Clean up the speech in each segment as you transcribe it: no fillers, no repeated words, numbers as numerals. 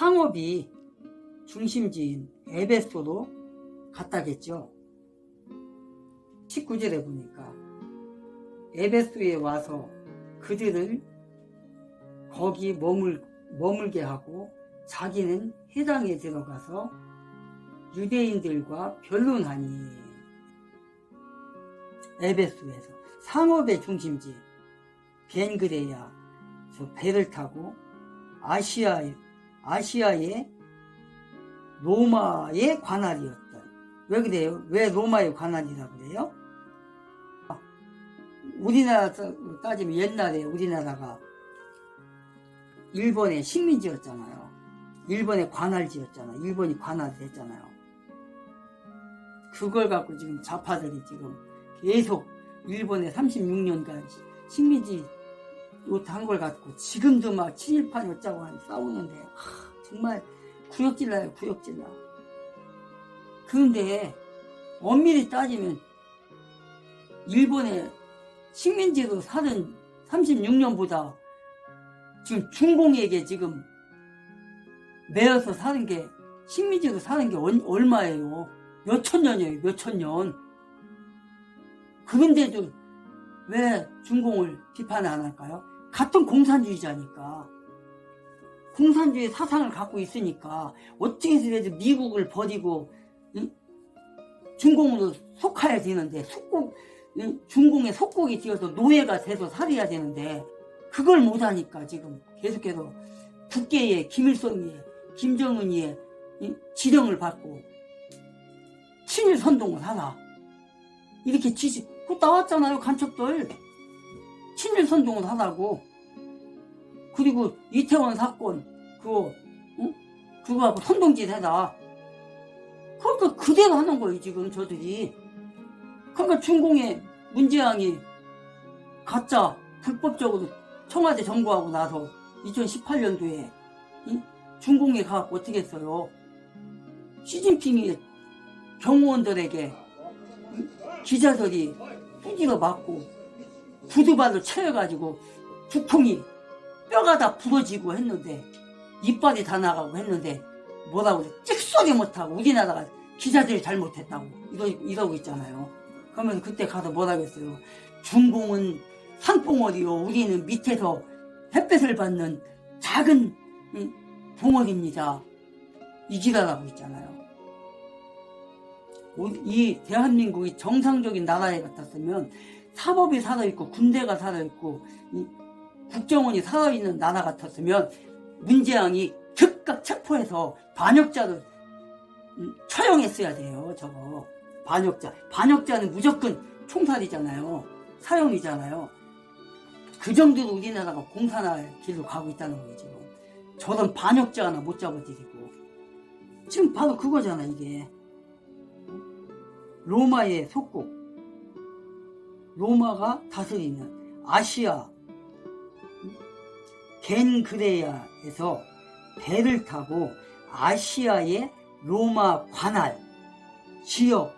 상업이 중심지인 에베소로 갔다겠죠. 19절에 보니까 에베소에 와서 그들을 거기 머물게 하고 자기는 회당에 들어가서 유대인들과 변론하니. 에베소에서 상업의 중심지 벤그레야 배를 타고 아시아의 로마의 관할이었던. 왜 그래요? 왜 로마의 관할이라고 그래요? 우리나라 따지면 옛날에 우리나라가 일본의 식민지였잖아요. 일본의 관할지였잖아요. 일본이 관할이 됐잖아요. 그걸 갖고 지금 좌파들이 지금 계속 일본의 36년간 식민지 한 걸 갖고 지금도 막 친일파 어쩌고 싸우는데 정말 구역질나요. 구역질나. 그런데 엄밀히 따지면 일본의 식민지로 사는 36년보다 지금 중공에게 지금 매여서 사는 게 식민지로 사는 게 얼마예요? 몇천 년이에요. 몇천 년. 그런데도 왜 중공을 비판 안 할까요? 같은 공산주의자니까. 공산주의 사상을 갖고 있으니까 어떻게 해서 미국을 버리고 중공으로 속아야 되는데 중공의 속국이 되어서 노예가 돼서 살아야 되는데 그걸 못하니까 지금 계속해서 국계의 김일성의 김정은이의 지령을 받고 친일 선동을 하나 이렇게 그거 나왔잖아요. 간첩들 친일 선동을 하라고. 그리고 이태원 사건 그거 하고 선동짓 해라. 그러니까 그대로 하는 거예요 지금 저들이. 그러니까 중공의 문재양이 가짜 불법적으로 청와대 점거하고 나서 2018년도에 중공에 가서 어떻게 했어요? 시진핑이 경호원들에게 기자들이 후지로 맞고 구두발로 채워가지고 두통이 뼈가 다 부러지고 했는데 이빨이 다 나가고 했는데 뭐라고 찍소리 못하고 우리나라가 기자들이 잘못했다고 이러고 있잖아요. 그러면 그때 가서 뭐라고 했어요? 중공은 산봉어리요 우리는 밑에서 햇볕을 받는 작은 봉어리입니다. 이기라라고 있잖아요. 이 대한민국이 정상적인 나라에 같았으면 사법이 살아있고 군대가 살아있고 국정원이 살아있는 나라 같았으면 문재양이 즉각 체포해서 반역자를 처형했어야 돼요. 저거 반역자는 무조건 총살이잖아요. 사형이잖아요. 그 정도로 우리나라가 공산화 길로 가고 있다는 거예요. 지금 저런 반역자 하나 못 잡아들이고 지금 바로 그거잖아. 이게 로마의 속국, 로마가 다스리는 아시아 겐그레야에서 배를 타고 아시아의 로마 관할 지역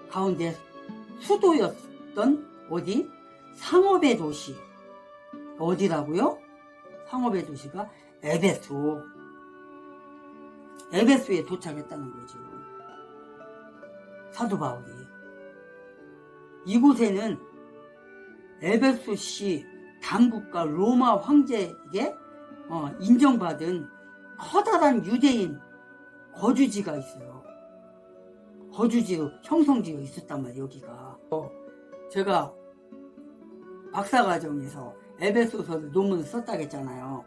가운데 수도였던 어디? 상업의 도시. 어디라고요? 상업의 도시가 에베소에 도착했다는 거예요. 지금 사도 바울이. 이곳에는 에베소시 당국과 로마 황제에게 인정받은 커다란 유대인 거주지가 있어요. 거주지로 형성지가 있었단 말이에요. 여기가 제가 박사과정에서 에베소서를 논문을 썼다고 했잖아요.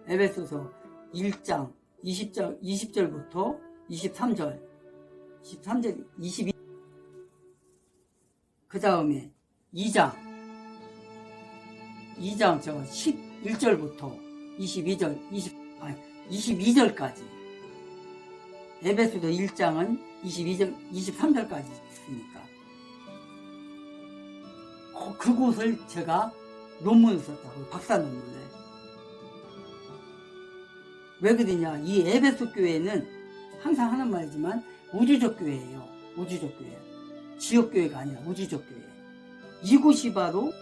에베소서 1장 20절부터 22, 그 다음에 2장 11절부터 22절까지 에베소서 1장은 23절까지 있으니까 그곳을 제가 논문을 썼다고. 박사 논문을. 왜 그러냐, 이 에베소 교회는 항상 하는 말이지만 우주적 교회예요. 우주적 교회. 지역교회가 아니라 우주적 교회. 이곳이 바로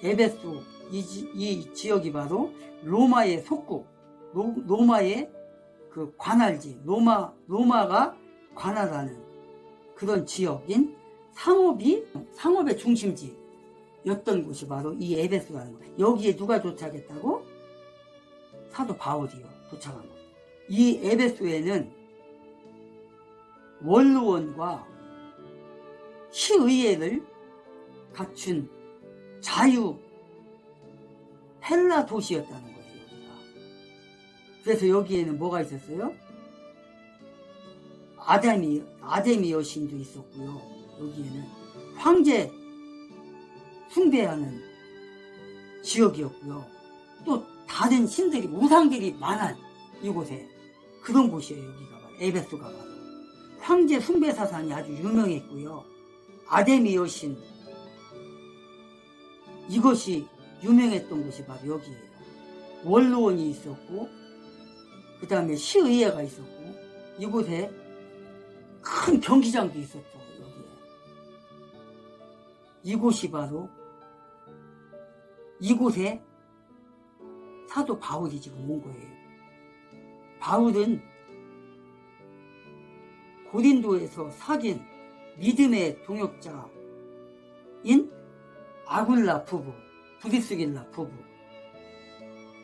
에베소, 이 지역이 바로 로마의 속국, 로마의 그 관할지, 로마가 관할하는 그런 지역인 상업의 중심지였던 곳이 바로 이 에베소라는 거예요. 여기에 누가 도착했다고? 사도 바울이요. 도착한 거예요. 이 에베소에는 원로원과 시의회를 갖춘 자유 헬라 도시였다는 거예요. 여기가. 그래서 여기에는 뭐가 있었어요? 아데미 여신도 있었고요. 여기에는 황제 숭배하는 지역이었고요. 또 다른 신들이, 우상들이 많은 이곳에 그런 곳이에요. 여기가 바로 에베소가 바로 황제 숭배 사상이 아주 유명했고요. 아데미 여신, 이것이 유명했던 곳이 바로 여기예요. 원로원이 있었고, 그 다음에 시의회가 있었고, 이곳에 큰 경기장도 있었죠. 여기에. 이곳이 바로, 이곳에 사도 바울이 지금 온 거예요. 바울은 고린도에서 사귄 믿음의 동역자인 아굴라 부부, 브리스길라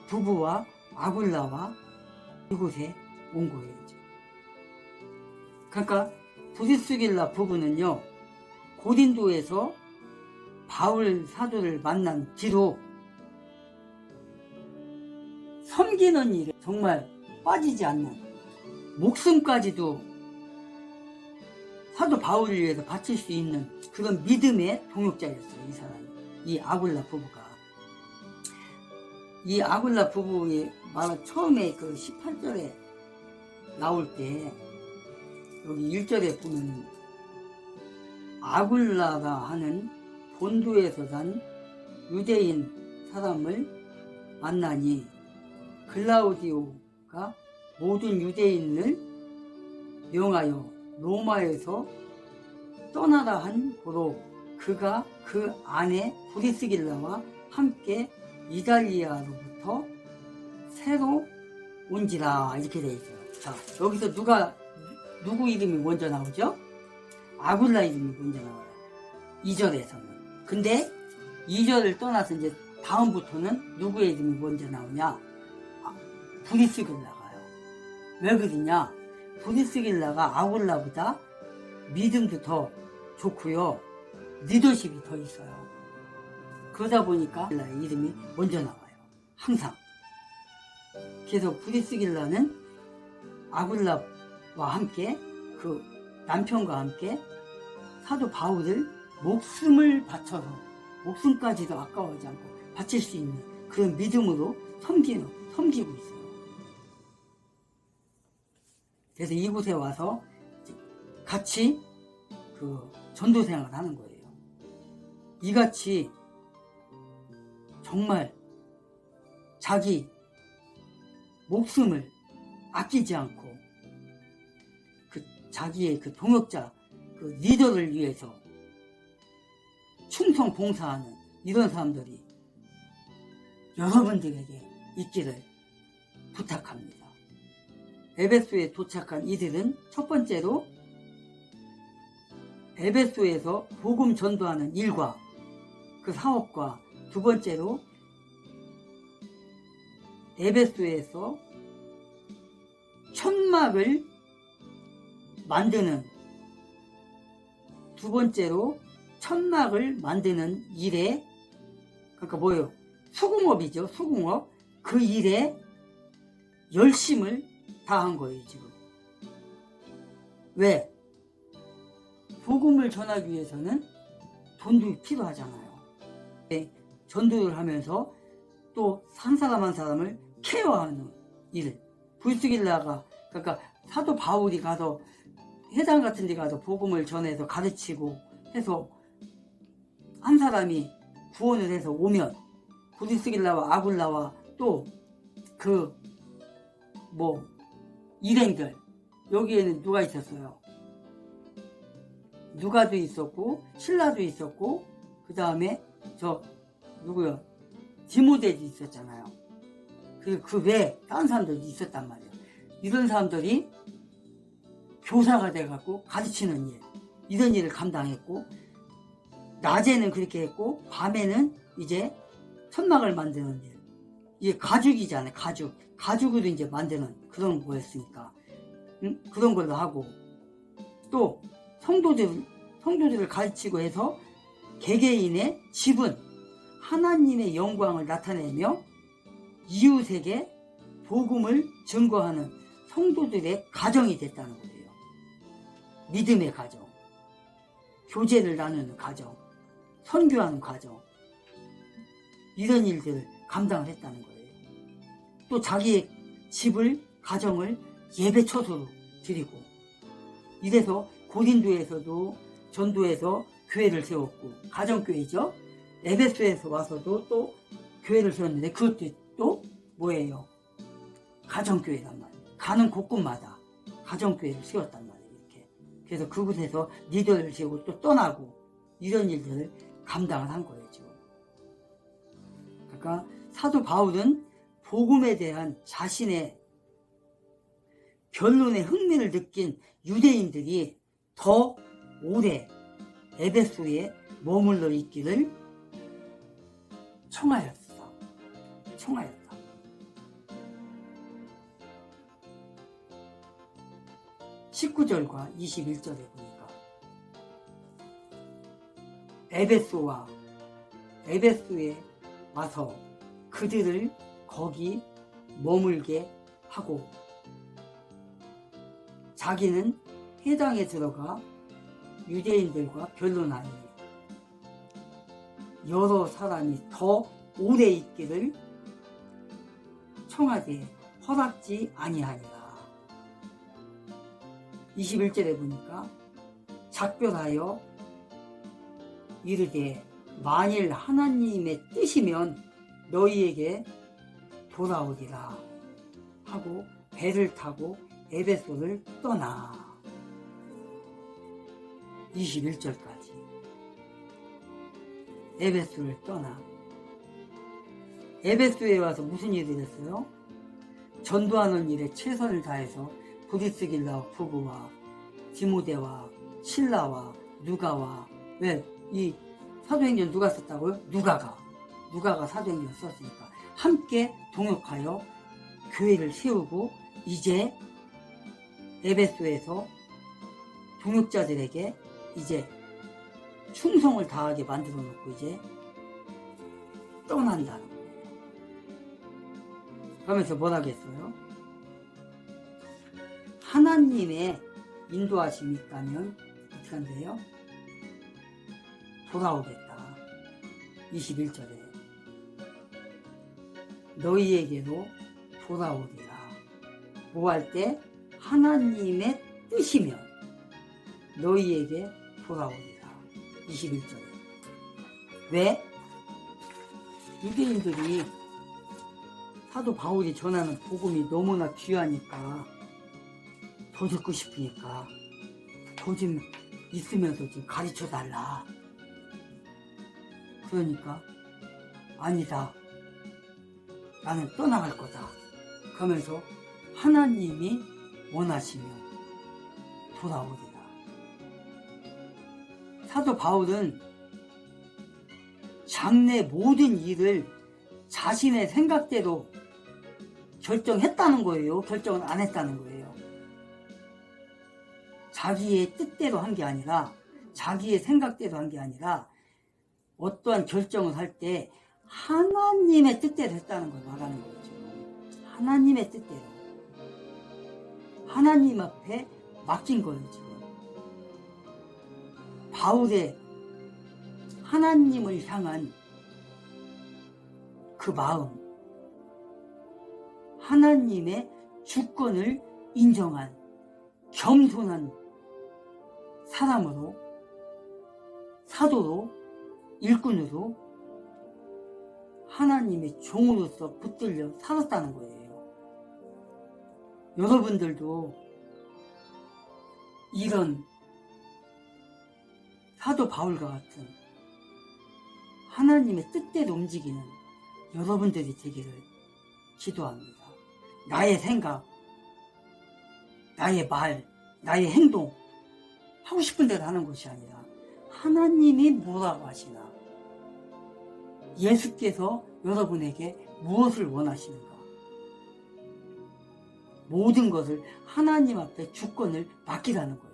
부부와 아굴라와 이곳에 온 거예요. 그러니까 브리스길라 부부는요, 고린도에서 바울 사도를 만난 뒤로 섬기는 일에 정말 빠지지 않는, 목숨까지도 사도 바울을 위해서 바칠 수 있는 그런 믿음의 동역자였어요. 이 사람이, 이 아굴라 부부가. 이 아굴라 부부의 말 처음에 그 18절에 나올 때 여기 1절에 보면 아굴라가 하는 본도에서 산 유대인 사람을 만나니 글라우디오가 모든 유대인을 명하여 로마에서 떠나라 한 고로 그가 그 아내 브리스길라와 함께 이달리아로부터 새로 온지라, 이렇게 되어 있어요. 자, 여기서 누구 이름이 먼저 나오죠? 아굴라 이름이 먼저 나와요. 2절에서는. 근데 2절을 떠나서 이제 다음부터는 누구의 이름이 먼저 나오냐? 브리스길라가요. 왜 그러냐? 브리스길라가 아굴라보다 믿음도 더 좋고요, 리더십이 더 있어요. 그러다 보니까 아굴라의 이름이 먼저 나와요. 항상. 그래서 브리스길라는 아굴라와 함께, 그 남편과 함께 사도 바울을 목숨을 바쳐서, 목숨까지도 아까워하지 않고 바칠 수 있는 그런 믿음으로 섬기고 있어요. 그래서 이곳에 와서 같이 그 전도 생활을 하는 거예요. 이같이 정말 자기 목숨을 아끼지 않고 그 자기의 그 동역자, 그 리더를 위해서 충성 봉사하는 이런 사람들이 여러분들에게 있기를 부탁합니다. 에베소에 도착한 이들은 첫 번째로 에베소에서 복음 전도하는 일과 그 사업과, 두 번째로 에베소에서 천막을 만드는, 두 번째로 천막을 만드는 일에, 그러니까 뭐예요? 수공업이죠. 수공업. 그 일에 열심을 다한 거예요, 지금. 왜? 복음을 전하기 위해서는 돈도 필요하잖아요. 전도를 하면서 또 한 사람 한 사람을 케어하는 일. 브리스길라가, 그러니까 사도 바울이 가서 회당 같은 데 가서 복음을 전해서 가르치고 해서 한 사람이 구원을 해서 오면 브리스길라와 아굴라와 또 그 일행들, 여기에는 누가 있었어요? 누가도 있었고 신라도 있었고, 그 다음에 디모데도 있었잖아요. 그 외에 다른 사람들도 있었단 말이에요. 이런 사람들이 교사가 돼갖고 가르치는 일, 이런 일을 감당했고, 낮에는 그렇게 했고 밤에는 이제 천막을 만드는 일, 이게 가죽이잖아요. 가죽으로 이제 만드는 그런 거였으니까, 그런 걸로 하고, 또 성도들을 가르치고 해서 개개인의 집은 하나님의 영광을 나타내며 이웃에게 복음을 증거하는 성도들의 가정이 됐다는 거예요. 믿음의 가정, 교제를 나누는 가정, 선교하는 가정, 이런 일들을 감당을 했다는 거예요. 또 자기의 집을, 가정을 예배 처소로 드리고, 이래서 고린도에서도 전도에서 교회를 세웠고, 가정교회죠. 에베소에서 와서도 또 교회를 세웠는데, 그것도 또 뭐예요? 가정교회란 말이에요. 가는 곳곳마다 가정교회를 세웠단 말이에요. 이렇게. 그래서 그곳에서 리더를 세우고 또 떠나고, 이런 일들을 감당을 한 거예요. 그러니까 사도 바울은 복음에 대한 자신의 변론에 흥미를 느낀 유대인들이 더 오래 에베소에 머물러 있기를 청하였다. 19절과 21절에 보니까 에베소에 와서 그들을 거기 머물게 하고, 자기는 회당에 들어가 유대인들과 변론하니 여러 사람이 더 오래 있기를 청하되 허락지 아니하니라. 21절에 보니까 작별하여 이르되 만일 하나님의 뜻이면 너희에게 돌아오리라 하고 배를 타고 에베소를 떠나. 21절까지 에베소를 떠나. 에베소에 와서 무슨 일이 됐어요? 전도하는 일에 최선을 다해서 브리스길라 부부와 디모데와 실라와 누가와, 왜 이 사도행전 누가 썼다고요? 누가가 사도행전 썼으니까 함께 동역하여 교회를 세우고, 이제 에베소에서 동역자들에게 이제 충성을 다하게 만들어 놓고 이제 떠난다는 거예요. 그러면서 뭐라겠어요? 하나님의 인도하심이 있다면 어떻게 한대요? 돌아오겠다. 21절에 너희에게로 돌아오리라. 뭐 할 때? 하나님의 뜻이면 너희에게 돌아오리라. 21절에. 왜? 유대인들이 사도 바울이 전하는 복음이 너무나 귀하니까, 더 듣고 싶으니까 더 좀 있으면서 좀 가르쳐달라. 그러니까 아니다, 나는 떠나갈 거다 그러면서 하나님이 원하시면 돌아오리라. 사도 바울은 장래 모든 일을 자신의 생각대로 결정했다는 거예요. 결정을 안 했다는 거예요. 자기의 뜻대로 한 게 아니라, 자기의 생각대로 한 게 아니라, 어떠한 결정을 할 때 하나님의 뜻대로 했다는 걸 말하는 거예요. 지금. 하나님의 뜻대로. 하나님 앞에 맡긴 거예요. 지금. 바울의 하나님을 향한 그 마음, 하나님의 주권을 인정한 겸손한 사람으로, 사도로, 일꾼으로, 하나님의 종으로서 붙들려 살았다는 거예요. 여러분들도 이런 사도 바울과 같은 하나님의 뜻대로 움직이는 여러분들이 되기를 기도합니다. 나의 생각, 나의 말, 나의 행동, 하고 싶은 대로 하는 것이 아니라 하나님이 뭐라고 하시나, 예수께서 여러분에게 무엇을 원하시는가, 모든 것을 하나님 앞에 주권을 맡기라는 거예요.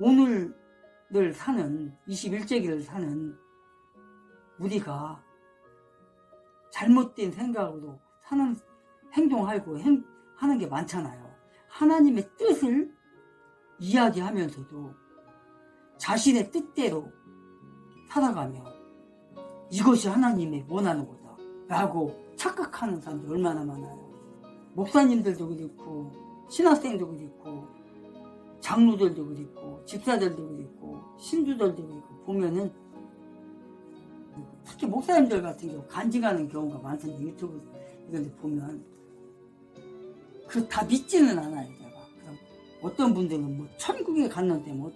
오늘을 사는 21세기를 사는 우리가 잘못된 생각으로 사는, 행동하고 하는 게 많잖아요. 하나님의 뜻을 이야기하면서도 자신의 뜻대로 살아가며 이것이 하나님의 원하는 거다 라고 착각하는 사람들 얼마나 많아요. 목사님들도 그렇고 신학생도 그렇고 장로들도 그렇고 집사들도 그렇고 신주들도 그렇고 보면은, 특히 목사님들 같은 경우 간증하는 경우가 많던데 유튜브 이런 데 보면 다 믿지는 않아요. 제가 그럼 어떤 분들은 뭐 천국에 갔는데 뭐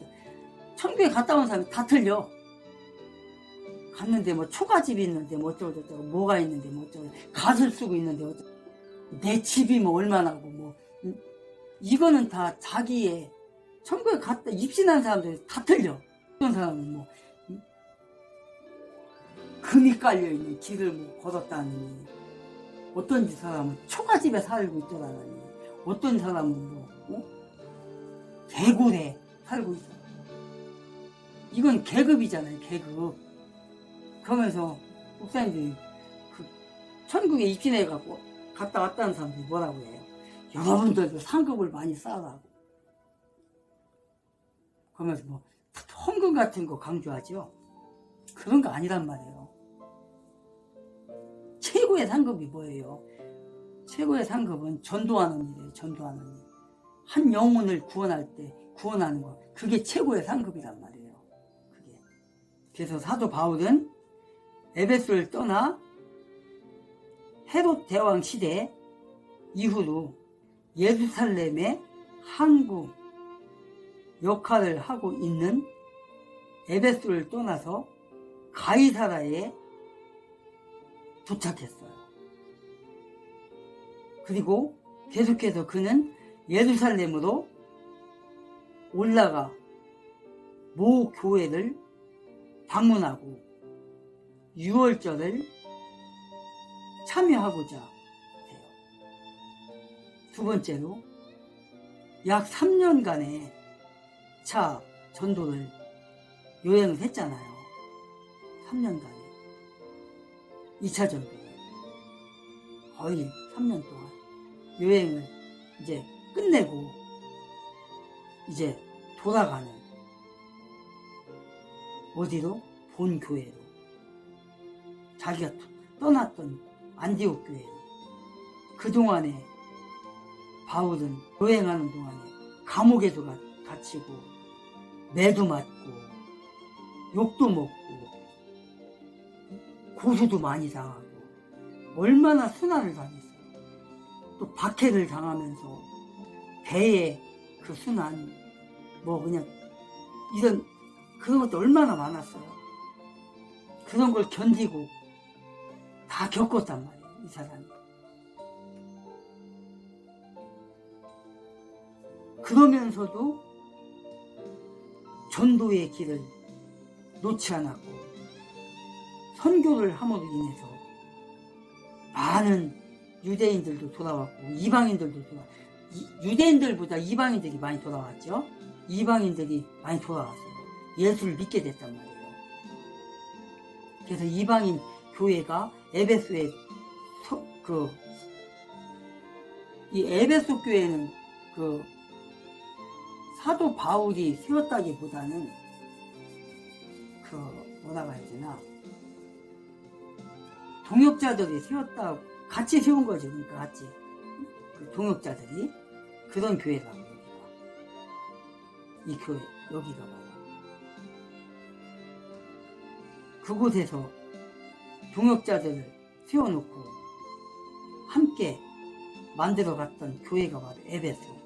천국에 갔다 온 사람이 다 틀려. 갔는데 뭐 초가집이 있는데 뭐 어쩌고저쩌고, 뭐가 있는데 뭐 어쩌고, 갓을 쓰고 있는데 어쩌고, 내 집이 뭐 얼마나고, 뭐 이거는 다 자기의 천국에 갔다 입신한 사람들이 다 틀려. 어떤 사람은 뭐 금이 깔려있는 길을 뭐 걸었다느니, 어떤 사람은 초가집에 살고 있더라니, 어떤 사람은 뭐 계곡에 살고 있어. 이건 계급이잖아요, 계급. 그러면서 목사님들이 그 천국에 입신해갖고 갔다 왔다는 사람들이 뭐라고 해요? 여러분들도 상급을 많이 쌓으라고. 그러면서 뭐 헌금 같은 거 강조하죠. 그런 거 아니란 말이에요. 최고의 상급이 뭐예요? 최고의 상급은 전도하는 일이에요. 전도하는 일. 한 영혼을 구원할 때 구원하는 거, 그게 최고의 상급이란 말이에요. 그게. 그래서 사도 바울은 에베소를 떠나 헤롯 대왕 시대 이후로 예루살렘의 항구 역할을 하고 있는 에베소를 떠나서 가이사라에 도착했어요. 그리고 계속해서 그는 예루살렘으로 올라가 모 교회를 방문하고 유월절을 참여하고자 해요. 두 번째로 약 3년간의 차 전도를 여행을 했잖아요. 3년간에 2차 전도를 거의 3년 동안 여행을 이제 끝내고 이제 돌아가는, 어디로? 본 교회로, 자기가 떠났던 안디옥 교회로. 그동안에 바울은 여행하는 동안에 감옥에도 갇히고 매도 맞고 욕도 먹고 고소도 많이 당하고 얼마나 순환을 당했어요. 또 박해를 당하면서 배의 그 순환, 뭐 그냥 이런 그런 것도 얼마나 많았어요. 그런 걸 견디고 다 겪었단 말이에요, 이 사람이. 그러면서도 전도의 길을 놓지 않았고 선교를 함으로 인해서 많은 유대인들도 돌아왔고 이방인들도 유대인들보다 이방인들이 많이 돌아왔죠. 이방인들이 많이 돌아왔어요. 예수를 믿게 됐단 말이에요. 그래서 이방인 교회가 에베소에 이 에베소 교회는 그 사도 바울이 세웠다기보다는 그 뭐라고 해야 되나, 동역자들이 세웠다, 같이 세운 거죠. 그러니까 같이 그 동역자들이, 그런 교회라고. 이 교회 여기가 바로 그곳에서 동역자들을 세워놓고 함께 만들어갔던 교회가 바로 에베소.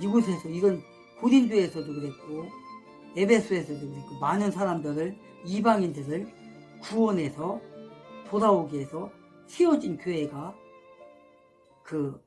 이곳에서, 이건 고린도에서도 그랬고 에베소에서도 그랬고, 많은 사람들을, 이방인들을 구원해서 돌아오게 해서 세워진 교회가 그